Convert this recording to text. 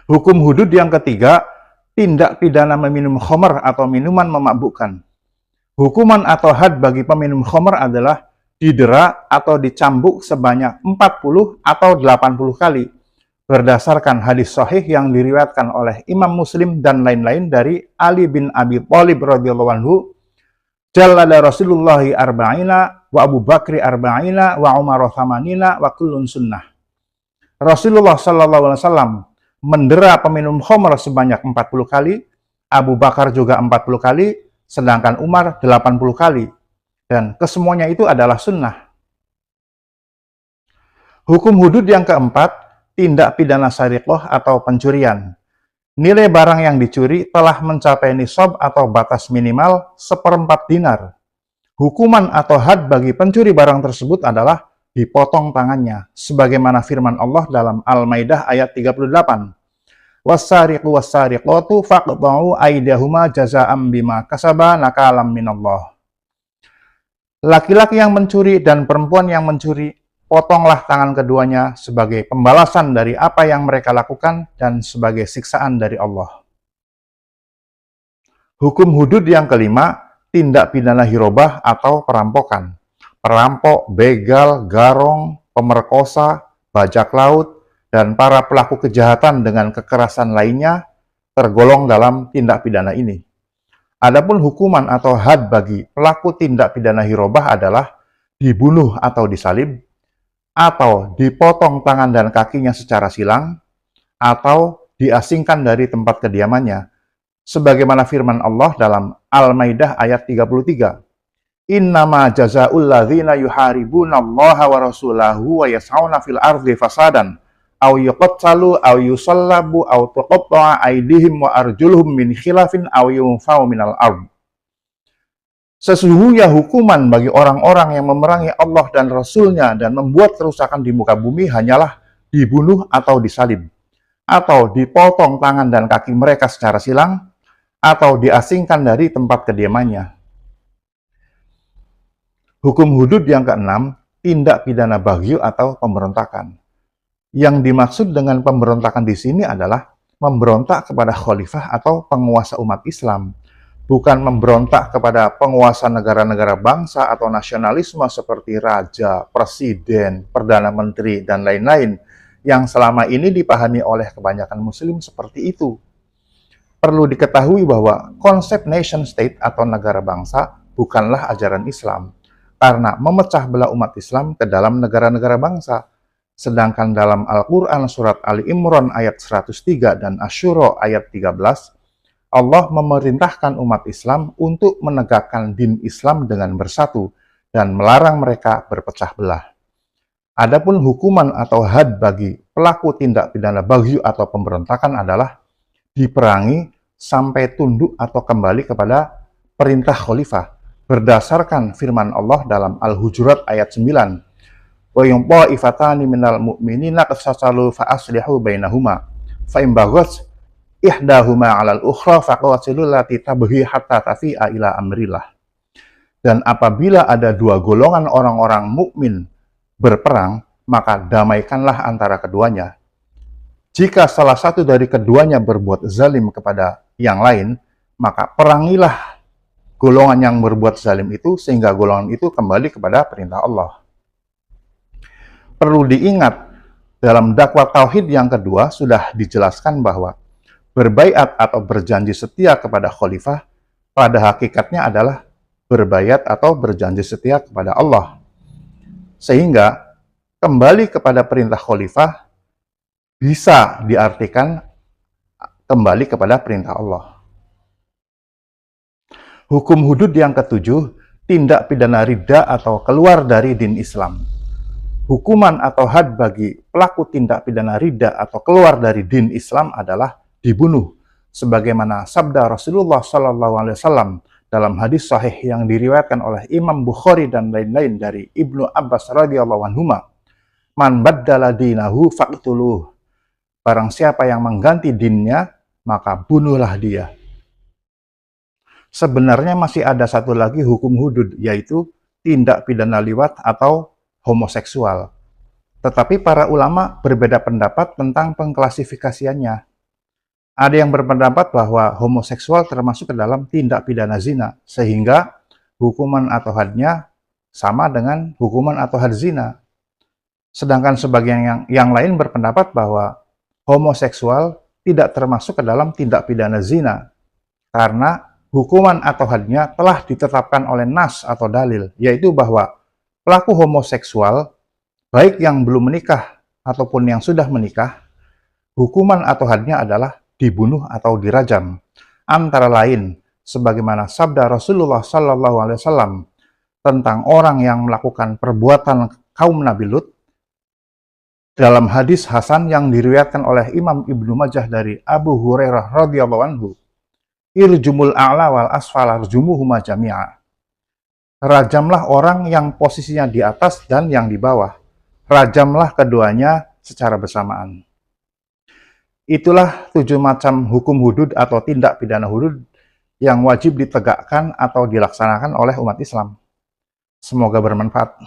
Hukum hudud yang ketiga, tindak pidana meminum khamar atau minuman memabukkan. Hukuman atau had bagi peminum khamar adalah didera atau dicambuk sebanyak 40 atau 80 kali, berdasarkan hadis sahih yang diriwayatkan oleh Imam Muslim dan lain-lain dari Ali bin Abi Thalib radhiyallahu anhu, Jallada Rasulullah arba'ina wa Abu Bakri arba'ina wa Umar thamanina wa kullun sunnah. Rasulullah sallallahu alaihi wasallam mendera peminum khamar sebanyak 40 kali, Abu Bakar juga 40 kali, sedangkan Umar 80 kali. Dan kesemuanya itu adalah sunnah. Hukum hudud yang keempat, tindak pidana sariqah atau pencurian. Nilai barang yang dicuri telah mencapai nisab atau batas minimal 1/4 dinar. Hukuman atau had bagi pencuri barang tersebut adalah dipotong tangannya, sebagaimana firman Allah dalam Al-Maidah ayat 38. Wassariqu wassariqatu faqta'u aydahuma jazaa'an bima kasaba nakalam minallah. Laki-laki yang mencuri dan perempuan yang mencuri, potonglah tangan keduanya sebagai pembalasan dari apa yang mereka lakukan dan sebagai siksaan dari Allah. Hukum hudud yang kelima, tindak pidana hirobah atau perampokan. Perampok, begal, garong, pemerkosa, bajak laut, dan para pelaku kejahatan dengan kekerasan lainnya tergolong dalam tindak pidana ini. Adapun hukuman atau had bagi pelaku tindak pidana hirobah adalah dibunuh atau disalib, atau dipotong tangan dan kakinya secara silang, atau diasingkan dari tempat kediamannya, sebagaimana firman Allah dalam Al-Maidah ayat 33. Innama jazaa'ul ladzina yuharibuna Allaha wa rasulahu wa yas'auna fil ardi fasadan aw yuqattalu aw yusallabu aw tuqatta'a aydihim wa arjuluhum min khilafin aw yunfau minal ard. Sesungguhnya hukuman bagi orang-orang yang memerangi Allah dan Rasul-Nya dan membuat kerusakan di muka bumi hanyalah dibunuh atau disalib, atau dipotong tangan dan kaki mereka secara silang, atau diasingkan dari tempat kediamannya. Hukum hudud yang keenam, tindak pidana baghyu atau pemberontakan. Yang dimaksud dengan pemberontakan di sini adalah memberontak kepada khalifah atau penguasa umat Islam, bukan memberontak kepada penguasa negara-negara bangsa atau nasionalisme seperti raja, presiden, perdana menteri, dan lain-lain yang selama ini dipahami oleh kebanyakan muslim seperti itu. Perlu diketahui bahwa konsep nation state atau negara bangsa bukanlah ajaran Islam, karena memecah belah umat Islam ke dalam negara-negara bangsa. Sedangkan dalam Al-Quran surat Ali Imran ayat 103 dan Asy-Syura ayat 13, Allah memerintahkan umat Islam untuk menegakkan din Islam dengan bersatu dan melarang mereka berpecah belah. Adapun hukuman atau had bagi pelaku tindak pidana baghyu atau pemberontakan adalah diperangi sampai tunduk atau kembali kepada perintah khalifah berdasarkan firman Allah dalam Al-Hujurat ayat 9. Wa in ta'ifatani minal mu'minina qatasalu fa aslihu bainahuma fa in baghat ihdahuma 'alal ukhra faqatilul lati tabghi hatta tafi'a ila amrillah. Dan apabila ada dua golongan orang-orang mukmin berperang, maka damaikanlah antara keduanya. Jika salah satu dari keduanya berbuat zalim kepada yang lain, maka perangilah golongan yang berbuat zalim itu sehingga golongan itu kembali kepada perintah Allah. Perlu diingat, dalam dakwah tauhid yang kedua sudah dijelaskan bahwa berbaiat atau berjanji setia kepada khalifah pada hakikatnya adalah berbaiat atau berjanji setia kepada Allah. Sehingga kembali kepada perintah khalifah bisa diartikan kembali kepada perintah Allah. Hukum hudud yang ketujuh, tindak pidana ridha atau keluar dari din Islam. Hukuman atau had bagi pelaku tindak pidana ridha atau keluar dari din Islam adalah dibunuh, sebagaimana sabda Rasulullah SAW dalam hadis sahih yang diriwayatkan oleh Imam Bukhari dan lain-lain dari Ibnu Abbas radhiyallahu anhuma. Man baddala dinahu faqtuluh. Barang siapa yang mengganti dinnya, maka bunuhlah dia. Sebenarnya masih ada satu lagi hukum hudud, yaitu tindak pidana liwat atau homoseksual. Tetapi para ulama berbeda pendapat tentang pengklasifikasiannya. Ada yang berpendapat bahwa homoseksual termasuk ke dalam tindak pidana zina, sehingga hukuman atau hadnya sama dengan hukuman atau had zina. Sedangkan sebagian yang lain berpendapat bahwa homoseksual tidak termasuk ke dalam tindak pidana zina, karena hukuman atau hadnya telah ditetapkan oleh nas atau dalil, yaitu bahwa pelaku homoseksual, baik yang belum menikah ataupun yang sudah menikah, hukuman atau hadnya adalah dibunuh atau dirajam. Antara lain, sebagaimana sabda Rasulullah SAW tentang orang yang melakukan perbuatan kaum Nabi Lut dalam hadis Hasan yang diriwayatkan oleh Imam Ibnu Majah dari Abu Hurairah radhiyallahu anhu, irjumul a'la wal asfala rjumuhuma jami'a. Rajamlah orang yang posisinya di atas dan yang di bawah. Rajamlah keduanya secara bersamaan. Itulah 7 macam hukum hudud atau tindak pidana hudud yang wajib ditegakkan atau dilaksanakan oleh umat Islam. Semoga bermanfaat.